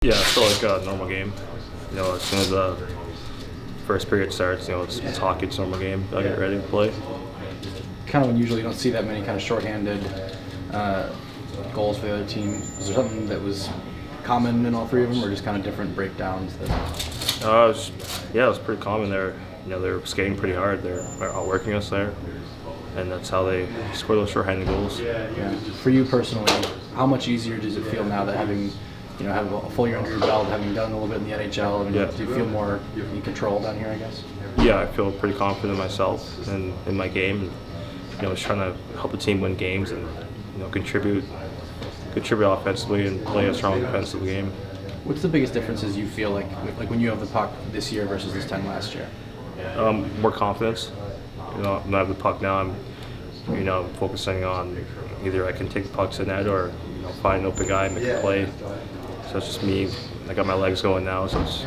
Yeah, it's still like a normal game. As soon as the first period starts, it's hockey, it's a normal game. I get ready to play. Kind of unusual, you don't see that many kind of shorthanded goals for the other team. Was there something that was common in all three of them, or just kind of different breakdowns? It was pretty common there. They were skating pretty hard. They're outworking us there, and that's how they score those shorthanded goals. Yeah. For you personally, how much easier does it feel now that having have a full year under your belt, having done a little bit in the NHL, and do you feel more in control down here, I guess? Yeah, I feel pretty confident in myself and in my game. Just trying to help the team win games and contribute offensively and play a strong defensive game. What's the biggest differences you feel like when you have the puck this year versus this time last year? More confidence. When I have the puck now, I'm focusing on either I can take the puck to the net or find an open guy and make a play. So it's just me. I got my legs going now, so it's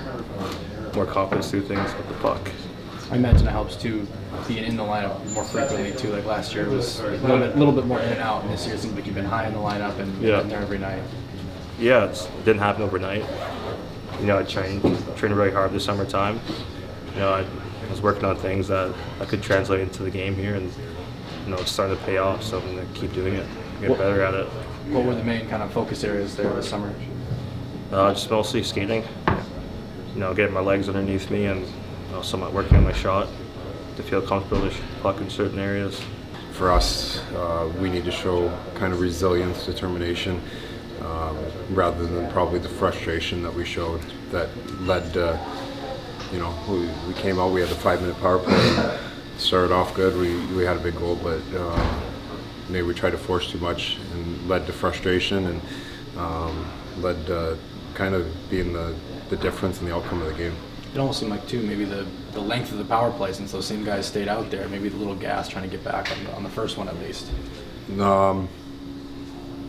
more confidence to do things with the puck. I imagine it helps too, being in the lineup more frequently too. Like last year it was a little bit more in and out, and this year it seems like you've been high in the lineup and been there every night. Yeah, it didn't happen overnight. I trained really hard this summertime. I was working on things that I could translate into the game here, and it's starting to pay off. So I'm going to keep doing it, get better at it. What were the main kind of focus areas there this summer? Just mostly skating. Getting my legs underneath me and somewhat working on my shot to feel comfortable with the puck in certain areas. For us, we need to show kind of resilience, determination, rather than probably the frustration that we showed that led to, we came out, we had the 5-minute power play, started off good, we had a big goal, but maybe we tried to force too much and led to frustration and led to kind of being the difference in the outcome of the game. It almost seemed like, too, maybe the length of the power play, since those same guys stayed out there, maybe the little gas trying to get back on the first one at least.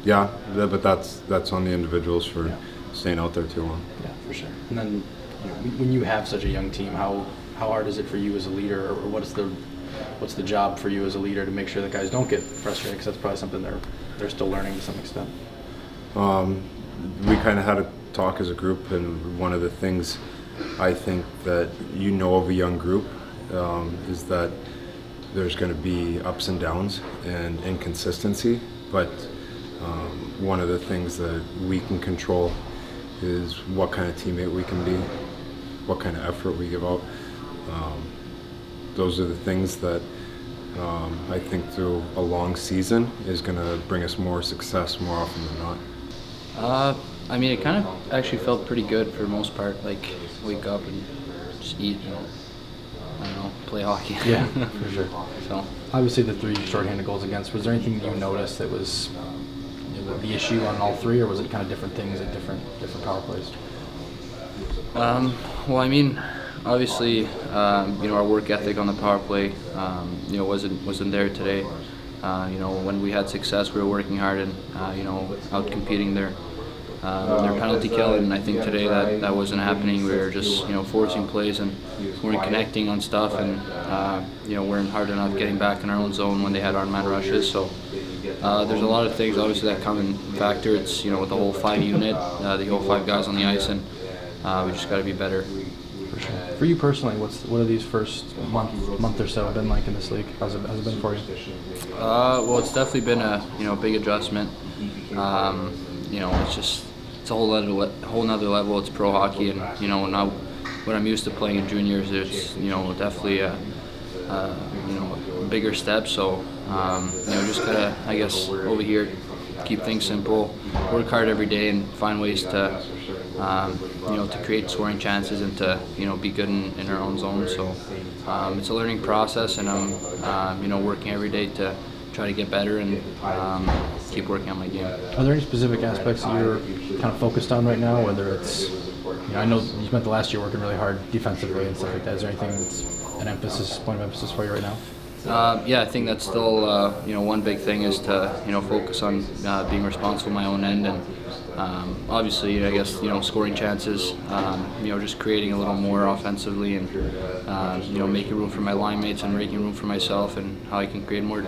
Yeah, but that's on the individuals for staying out there too long. Yeah, for sure. And then when you have such a young team, how hard is it for you as a leader, or what's the job for you as a leader to make sure that guys don't get frustrated? Because that's probably something they're still learning to some extent. We kind of had a talk as a group, and one of the things I think that of a young group is that there's going to be ups and downs and inconsistency, but one of the things that we can control is what kind of teammate we can be, what kind of effort we give out. Those are the things that I think through a long season is going to bring us more success more often than not. It kind of actually felt pretty good for the most part. Like, wake up and just eat, play hockey. Yeah, for sure. So obviously the 3 shorthanded goals against. Was there anything that you noticed that was the issue on all 3, or was it kind of different things at different power plays? Obviously, our work ethic on the power play, wasn't there today. When we had success, we were working hard and, out competing their penalty kill, and I think today that wasn't happening. We were just, forcing plays and weren't connecting on stuff, and, weren't hard enough getting back in our own zone when they had our man rushes. So there's a lot of things, obviously, that come in factor. It's, with the whole 5 unit, the whole 5 guys on the ice, and we just got to be better. For sure. For you personally, what are these first month or so been like in this league? How's it been for you? Well, it's definitely been a big adjustment. It's a whole nother level. It's pro hockey, and now what I'm used to playing in juniors, it's definitely a bigger step. So just gotta, I guess, over here keep things simple, work hard every day, and find ways to to create scoring chances and to be good in our own zone. So it's a learning process, and I'm working every day to try to get better and keep working on my game. Are there any specific aspects that you're kind of focused on right now, whether it's, I know you spent the last year working really hard defensively and stuff like that. Is there anything that's an point of emphasis for you right now? I think that's still one big thing is to focus on being responsible in my own end, and obviously I guess scoring chances, just creating a little more offensively, and making room for my line mates and making room for myself, and how I can create more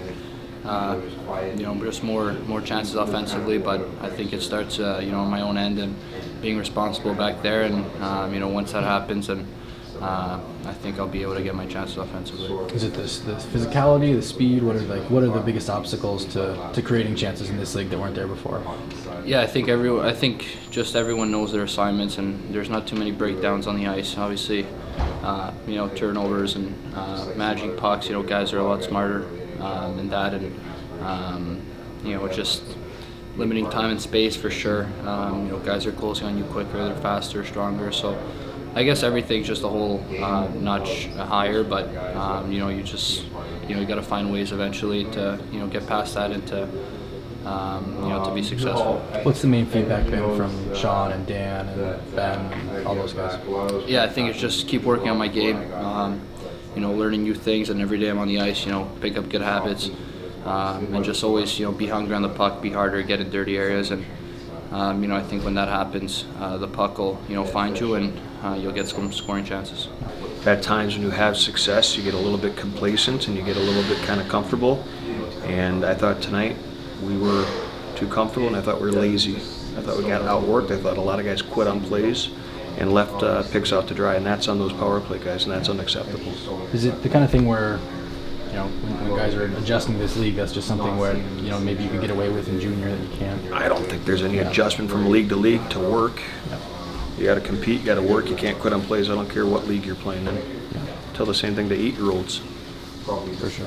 just more chances offensively. But I think it starts on my own end, and being responsible back there, and you know, once that happens, and I think I'll be able to get my chances offensively. Is it the physicality, the speed? What are the biggest obstacles to creating chances in this league that weren't there before? Yeah, I think just everyone knows their assignments, and there's not too many breakdowns on the ice. Obviously, you know, turnovers and managing pucks. You know, guys are a lot smarter than that, and you know, just limiting time and space for sure. You know, guys are closing on you quicker, they're faster, stronger. So I guess everything's just a whole notch higher. But you know, you got to find ways eventually to, you know, get past that and to you know, to be successful. What's the main feedback been from Sean and Dan and Ben and all those guys? Yeah, I think it's just keep working on my game. You know, learning new things, and every day I'm on the ice, you know, pick up good habits, and just always, you know, be hungry on the puck, be harder, get in dirty areas, and you know, I think when that happens, the puck will, you know, find you, and you'll get some scoring chances. At times when you have success, you get a little bit complacent and you get a little bit kind of comfortable. And I thought tonight we were too comfortable, and I thought we were lazy. I thought we got outworked. I thought a lot of guys quit on plays and left picks out to dry, and that's on those power play guys, and that's unacceptable. Is it the kind of thing where, you know, when guys are adjusting to this league, that's just something where, you know, maybe you could get away with in junior that you can't? I don't think there's any adjustment from league to league to work. Yeah. You got to compete, you got to work. You can't quit on plays. I don't care what league you're playing in. Tell the same thing to 8-year-olds. For sure.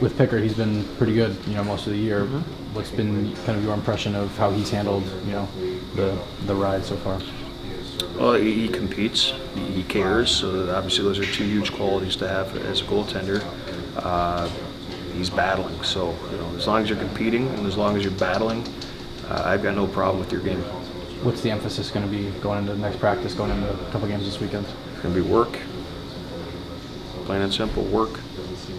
With Picker, he's been pretty good, you know, most of the year. What's been kind of your impression of how he's handled, you know, the ride so far? Well, he competes, he cares, so obviously those are two huge qualities to have as a goaltender. He's battling, so, you know, as long as you're competing and as long as you're battling, I've got no problem with your game. What's the emphasis going to be going into the next practice, going into a couple games this weekend? It's going to be work, plain and simple, work.